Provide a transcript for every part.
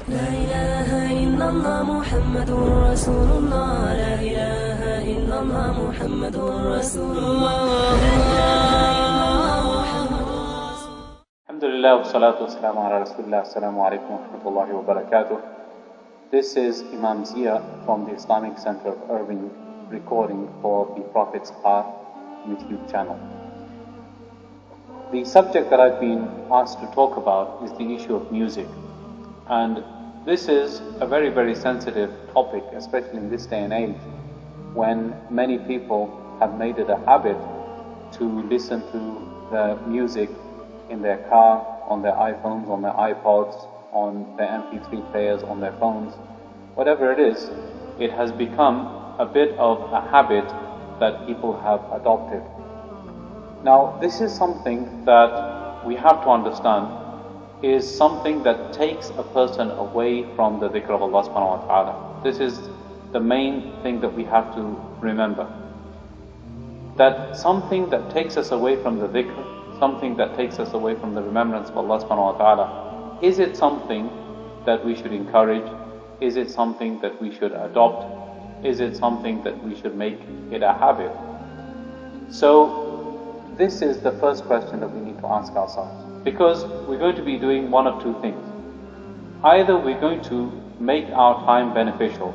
لا إله إلا الله محمد رسول الله لا إله إلا الله محمد رسول الله Alhamdulillah wa salatu wassalamu ala rasulillah. Assalamu alaikum wa rahmatullahi wa barakatuh. This is Imam Zia from the Islamic Center of Irving recording for the Prophet's Path YouTube channel. The subject that I've been asked to talk about is the issue of music. And this is a very, very sensitive topic, especially in this day and age, when many people have made it a habit to listen to the music in their car, on their iPhones, on their iPods, on their MP3 players, on their phones. Whatever it is, it has become a bit of a habit that people have adopted. Now, this is something that we have to understand is something that takes a person away from the dhikr of Allah subhanahu wa ta'ala. This is the main thing that we have to remember. That something that takes us away from the dhikr, something that takes us away from the remembrance of Allah subhanahu wa ta'ala, is it something that we should encourage? Is it something that we should adopt? Is it something that we should make it a habit? So, this is the first question that we need to ask ourselves. Because we're going to be doing one of two things. Either we're going to make our time beneficial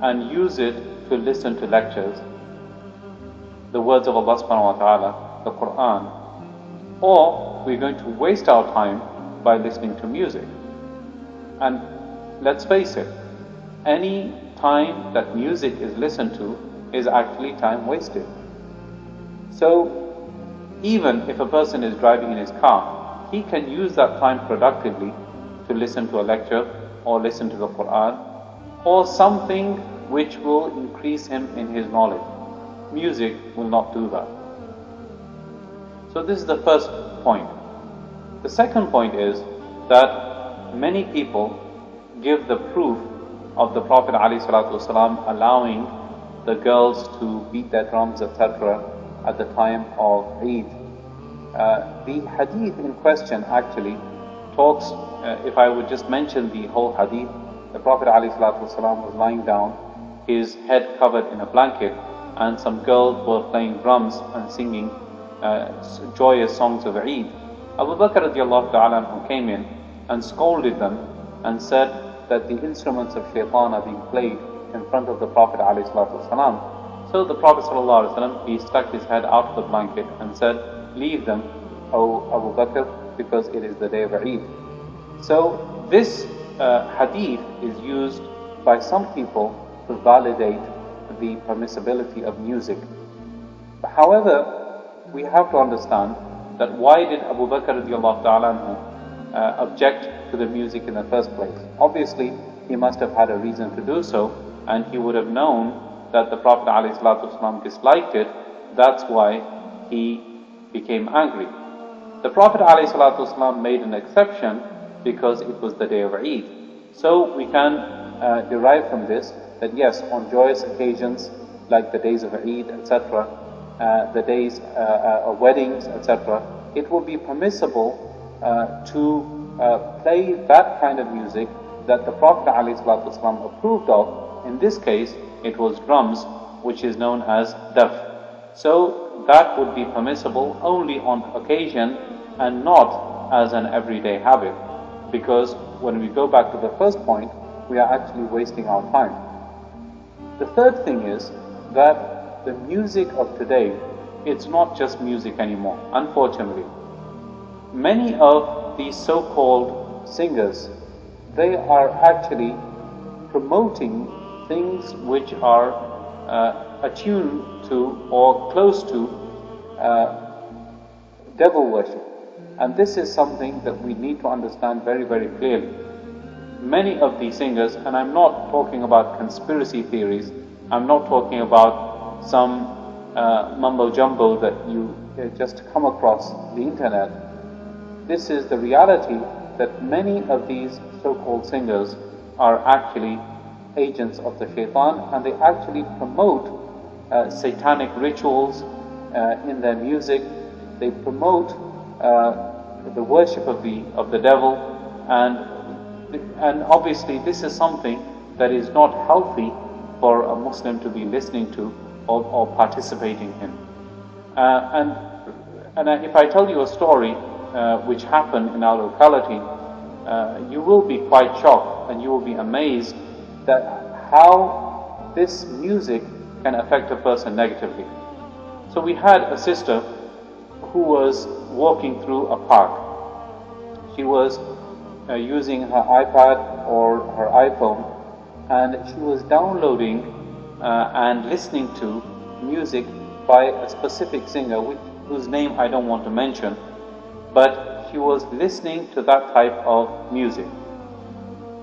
and use it to listen to lectures, the words of Allah subhanahu wa ta'ala, the Quran, or we're going to waste our time by listening to music. And let's face it, any time that music is listened to is actually time wasted. So, even if a person is driving in his car, he can use that time productively to listen to a lecture or listen to the Quran or something which will increase him in his knowledge. Music will not do that. So this is the first point. The second point is that many people give the proof of the Prophet ﷺ allowing the girls to beat their drums, etc. at the time of Eid. The hadith in question actually talks, if I would just mention the whole hadith, the Prophet ﷺ was lying down, his head covered in a blanket, and some girls were playing drums and singing joyous songs of Eid. Abu Bakr radiallahu ta'ala anhu came in and scolded them and said that the instruments of shaitan are being played in front of the Prophet ﷺ. So the Prophet ﷺ, he stuck his head out of the blanket and said, "Leave them, O Abu Bakr, because it is the day of Eid." So this hadith is used by some people to validate the permissibility of music. However, we have to understand that why did Abu Bakr radiallahu ta'ala object to the music in the first place? Obviously, he must have had a reason to do so, and he would have known that the Prophet ﷺ disliked it. That's why he became angry. The Prophet ﷺ made an exception because it was the day of Eid. So we can derive from this that yes, on joyous occasions like the days of Eid, etc., the days of weddings, etc., it will be permissible to play that kind of music that the Prophet ﷺ approved of. In this case, it was drums, which is known as daf. So that would be permissible only on occasion and not as an everyday habit. Because when we go back to the first point, we are actually wasting our time. The third thing is that the music of today, it's not just music anymore, unfortunately. Many of these so-called singers, they are actually promoting things which are attuned to or close to devil worship. And this is something that we need to understand very, very clearly. Many of these singers, and I'm not talking about conspiracy theories, I'm not talking about some mumbo jumbo that you just come across the internet. This is the reality that many of these so-called singers are actually agents of the shaitan, and they actually promote satanic rituals in their music. They promote the worship of the devil, and And obviously this is something that is not healthy for a Muslim to be listening to or participating in. And if I tell you a story which happened in our locality, you will be quite shocked and you will be amazed that how this music can affect a person negatively. So we had a sister who was walking through a park. She was using her iPad or her iPhone, and she was downloading and listening to music by a specific singer whose name I don't want to mention, but she was listening to that type of music.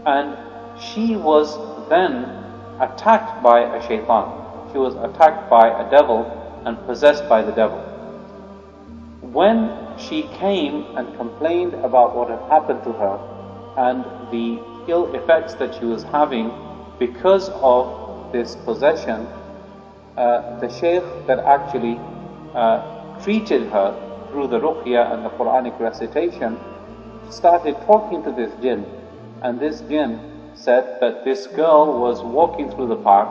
And she was then attacked by a shaitan. She was attacked by a devil and possessed by the devil. When she came and complained about what had happened to her and the ill effects that she was having because of this possession, the Shaykh that actually treated her through the ruqya and the Quranic recitation started talking to this jinn, and this jinn said that this girl was walking through the park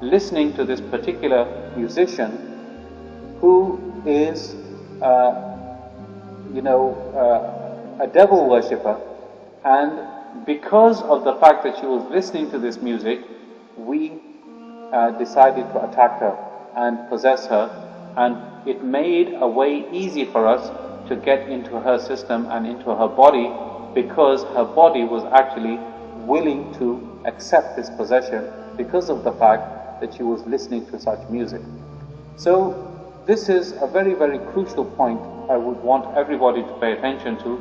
listening to this particular musician who is a devil worshipper, and because of the fact that she was listening to this music, we decided to attack her and possess her, and it made a way easy for us to get into her system and into her body, because her body was actually willing to accept this possession because of the fact that she was listening to such music. So this is a very, very crucial point I would want everybody to pay attention to,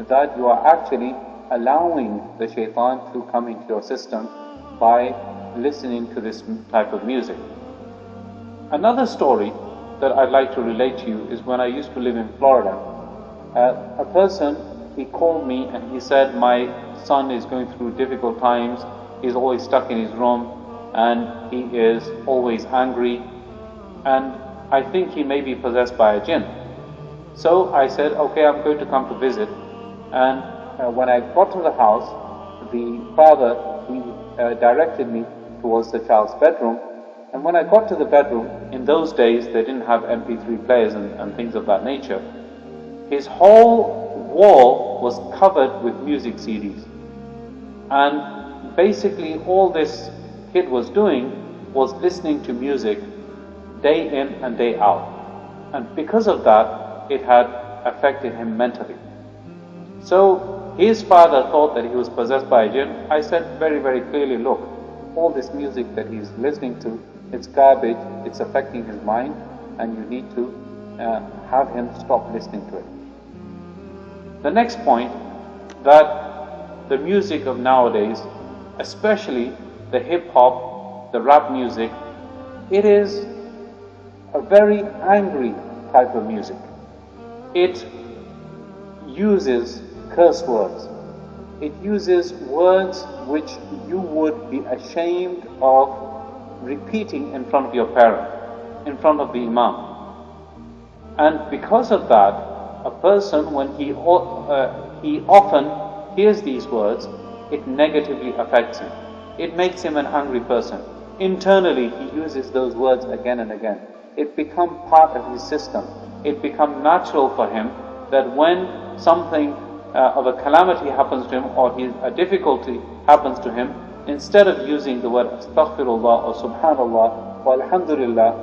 that you are actually allowing the shaitan to come into your system by listening to this type of music. Another story that I'd like to relate to you is when I used to live in Florida. A person, he called me and he said, my son is going through difficult times, he's always stuck in his room and he is always angry, and I think he may be possessed by a jinn. So I said, okay, I'm going to come to visit. And when I got to the house, the father, he directed me towards the child's bedroom. And when I got to the bedroom, in those days they didn't have MP3 players and things of that nature. His whole wall was covered with music CDs. And basically all this kid was doing was listening to music day in and day out. And because of that, it had affected him mentally. So his father thought that he was possessed by a jinn. I said very, very clearly, look, all this music that he's listening to, it's garbage, it's affecting his mind, and you need to have him stop listening to it. The next point, that the music of nowadays, especially the hip-hop, the rap music, it is a very angry type of music. It uses curse words. It uses words which you would be ashamed of repeating in front of your parent, in front of the imam. And because of that, a person, when he often hears these words, it negatively affects him. It makes him an angry person. Internally, he uses those words again and again. It becomes part of his system. It becomes natural for him that when something of a calamity happens to him, or a difficulty happens to him, instead of using the word astaghfirullah or subhanallah or alhamdulillah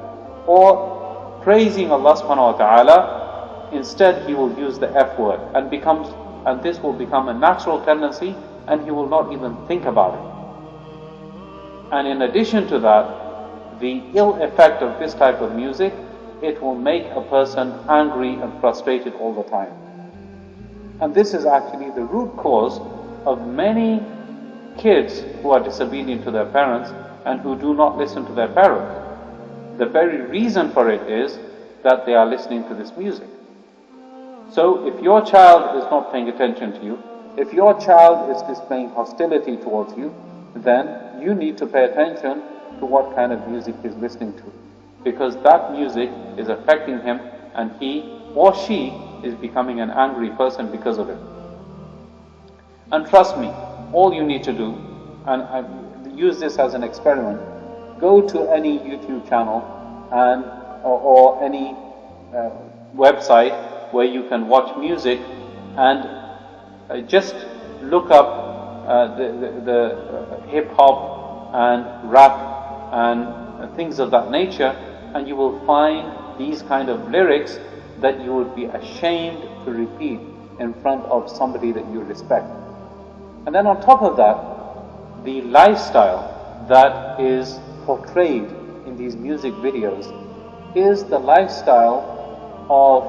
or praising Allah subhanahu wa ta'ala, instead he will use the F word, and this will become a natural tendency, and he will not even think about it. And in addition to that, the ill effect of this type of music, it will make a person angry and frustrated all the time. And this is actually the root cause of many kids who are disobedient to their parents and who do not listen to their parents. The very reason for it is that they are listening to this music. So if your child is not paying attention to you, if your child is displaying hostility towards you, then you need to pay attention to what kind of music he's listening to, because that music is affecting him, and he or she is becoming an angry person because of it. And trust me, all you need to do, and I use this as an experiment, go to any YouTube channel and or any website where you can watch music, and just look up the hip hop and rap and things of that nature, and you will find these kind of lyrics that you would be ashamed to repeat in front of somebody that you respect. And then on top of that, the lifestyle that is portrayed in these music videos is the lifestyle of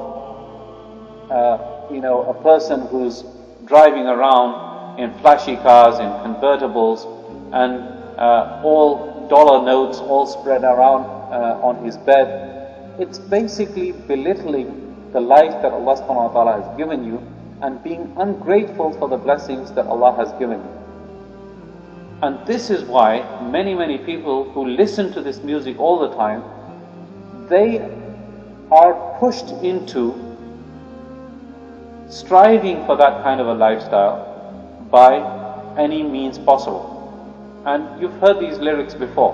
a person who's driving around in flashy cars, in convertibles, and all dollar notes all spread around on his bed. It's basically belittling the life that Allah subhanahu wa ta'ala has given you and being ungrateful for the blessings that Allah has given you. And this is why many people who listen to this music all the time, they are pushed into striving for that kind of a lifestyle by any means possible. And you've heard these lyrics before: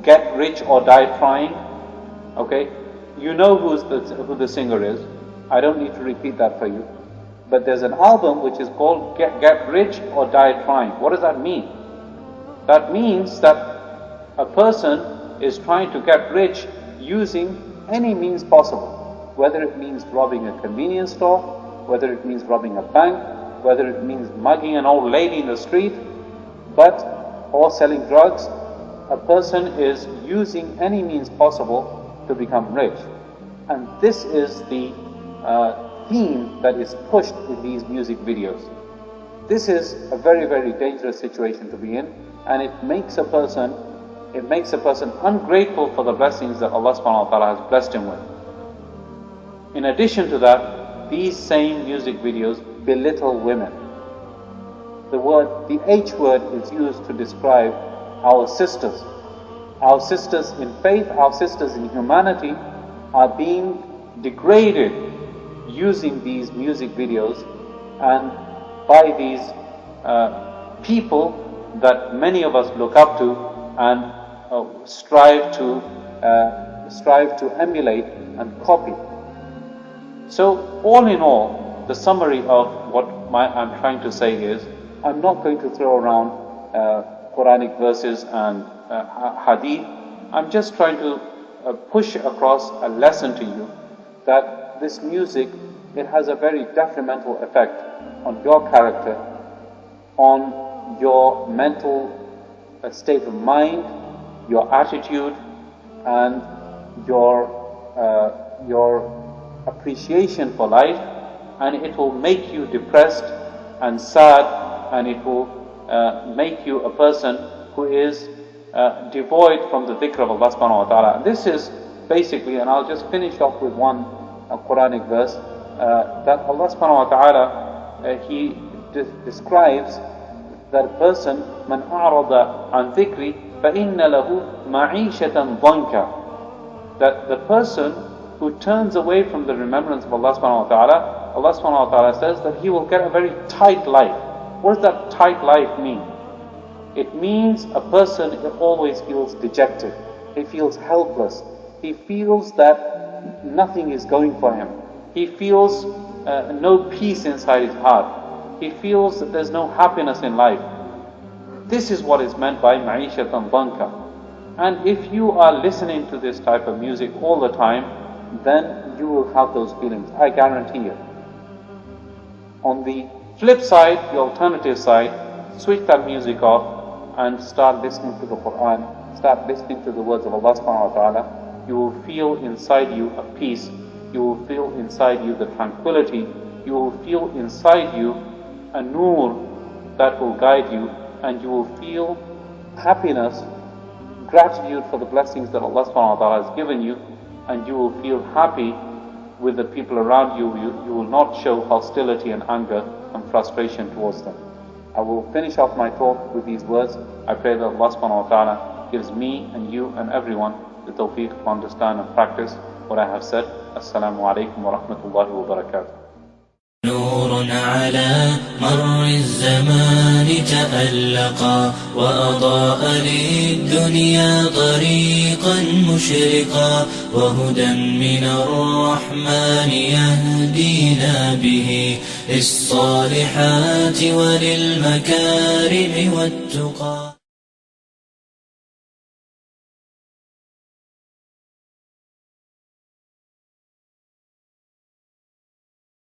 get rich or die trying. Okay, you know who the singer is. I don't need to repeat that for you. But there's an album which is called Get Rich or Die Trying. What does that mean? That means that a person is trying to get rich using any means possible, whether it means robbing a convenience store, whether it means robbing a bank, whether it means mugging an old lady in the street, or selling drugs. A person is using any means possible to become rich. And this is the theme that is pushed in these music videos. This is a very dangerous situation to be in, and it makes a person ungrateful for the blessings that Allah subhanahu wa ta'ala has blessed him with. In addition to that, these same music videos belittle women. The H word is used to describe our sisters. Our sisters in faith, our sisters in humanity are being degraded using these music videos and by these people that many of us look up to and strive to emulate and copy. So all in all, the summary of what I'm trying to say is, I'm not going to throw around Quranic verses and hadith. I'm just trying to push across a lesson to you that this music, it has a very detrimental effect on your character, on your mental state of mind, your attitude, and your appreciation for life, and it will make you depressed and sad, and it will make you a person who is devoid from the dhikr of Allah subhanahu wa ta'ala. This is basically, and I'll just finish off with one Quranic verse, that Allah subhanahu wa ta'ala, He describes that a person, man a'rada an dhikri fa inna lahu ma'ishatan dhanka, that the person who turns away from the remembrance of Allah subhanahu wa ta'ala, Allah subhanahu wa ta'ala says that he will get a very tight life. What does that tight life mean? It means a person always feels dejected. He feels helpless. He feels that nothing is going for him. He feels no peace inside his heart. He feels that there's no happiness in life. This is what is meant by ma'ishatan dhanka. And if you are listening to this type of music all the time, then you will have those feelings, I guarantee you. On the flip side, the alternative side, switch that music off and start listening to the Quran, start listening to the words of Allah subhanahu wa ta'ala. You will feel inside you a peace, you will feel inside you the tranquility, you will feel inside you a nur that will guide you, and you will feel happiness, gratitude for the blessings that Allah subhanahu wa ta'ala has given you, and you will feel happy with the people around you. You will not show hostility and anger and frustration towards them. I will finish off my talk with these words. I pray that Allah subhanahu wa ta'ala gives me and you and everyone the tawfiq to understand and practice what I have said. Assalamu alaikum wa rahmatullahi wa barakatuh. نور على مر الزمان تألقا وأضاء للدنيا طريقا مشرقا وهدى من الرحمن يهدينا به للصالحات وللمكارم والتقى.